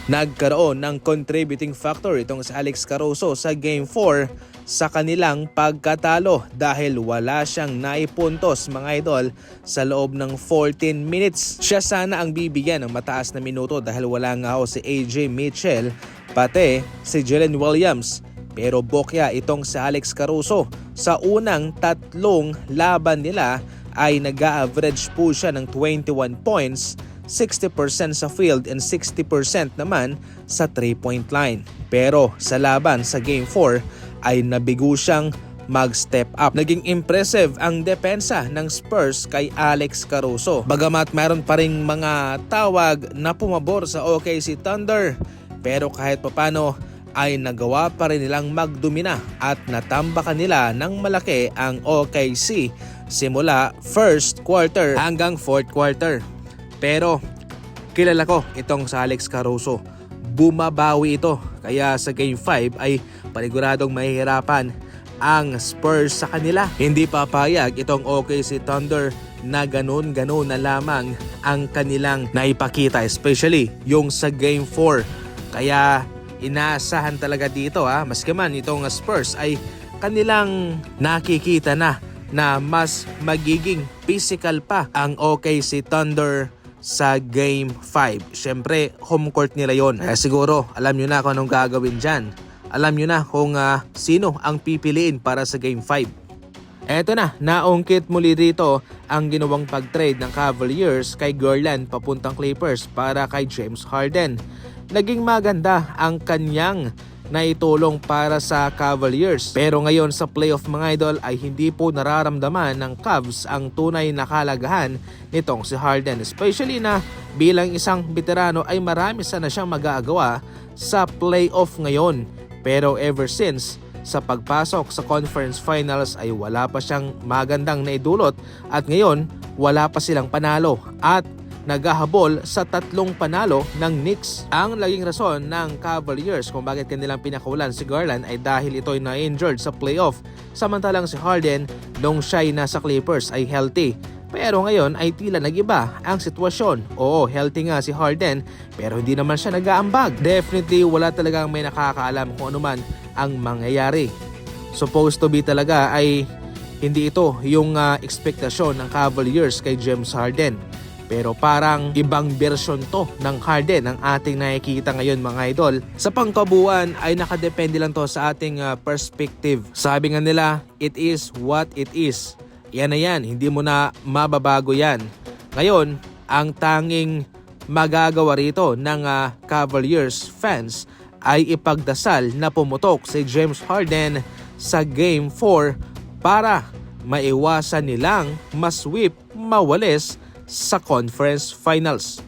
Nagkaroon ng contributing factor itong si Alex Caruso sa Game 4 sa kanilang pagkatalo dahil wala siyang naipuntos mga idol sa loob ng 14 minutes. Siya sana ang bibigyan ng mataas na minuto dahil wala nga ho si AJ Mitchell pati si Jalen Williams. Pero bokya itong si Alex Caruso. Sa unang tatlong laban nila ay nag-a-average po siya ng 21 points, 60% sa field and 60% naman sa 3-point line. Pero sa laban sa Game 4 ay nabigo siyang mag-step up. Naging impressive ang depensa ng Spurs kay Alex Caruso. Bagamat mayroon pa ring mga tawag na pumabor sa OKC Thunder, pero kahit papano ay nagawa pa rin nilang magdomina at natambakan nila ng malaki ang OKC simula first quarter hanggang fourth quarter. Pero kilala ko itong sa Alex Caruso. Bumabawi ito, kaya sa Game 5 ay paniguradong mahihirapan ang Spurs sa kanila. Hindi papayag itong OKC Thunder na ganun-ganun na lamang ang kanilang naipakita, especially yung sa Game 4. Kaya inaasahan talaga dito maski man itong Spurs ay kanilang nakikita na mas magiging physical pa ang OKC Thunder sa Game 5. Siyempre, home court nila yon. Siguro, alam nyo na kung anong gagawin dyan. Alam nyo na kung sino ang pipiliin para sa Game 5. Eto na, naungkit muli dito ang ginawang pag-trade ng Cavaliers kay Garland papuntang Clippers para kay James Harden. Naging maganda ang kanyang naitulong para sa Cavaliers. Pero ngayon sa playoff mga idol ay hindi po nararamdaman ng Cavs ang tunay na kalagahan nitong si Harden. Especially na bilang isang veterano ay marami sana siyang magagawa sa playoff ngayon. Pero ever since sa pagpasok sa conference finals ay wala pa siyang magandang naidulot at ngayon wala pa silang panalo at naghahabol sa 3 panalo ng Knicks. Ang laging rason ng Cavaliers kung bakit kanilang pinakawalan si Garland ay dahil ito'y na-injured sa playoff. Samantalang si Harden nung siya'y nasa Clippers ay healthy. Pero ngayon ay tila nag-iba ang sitwasyon. Oo, healthy nga si Harden pero hindi naman siya nag-aambag. Definitely wala talagang may nakakaalam kung ano man ang mangyayari. Supposed to be talaga ay hindi ito yung ekspektasyon ng Cavaliers kay James Harden. Pero parang ibang version to ng Harden ang ating nakikita ngayon mga idol. Sa pangkabuuan ay nakadepende lang to sa ating perspective. Sabi nga nila, it is what it is. Yan na yan, hindi mo na mababago yan. Ngayon, ang tanging magagawa rito ng Cavaliers fans ay ipagdasal na pumutok si James Harden sa Game 4 para maiwasan nilang masweep, mawalis sa conference finals.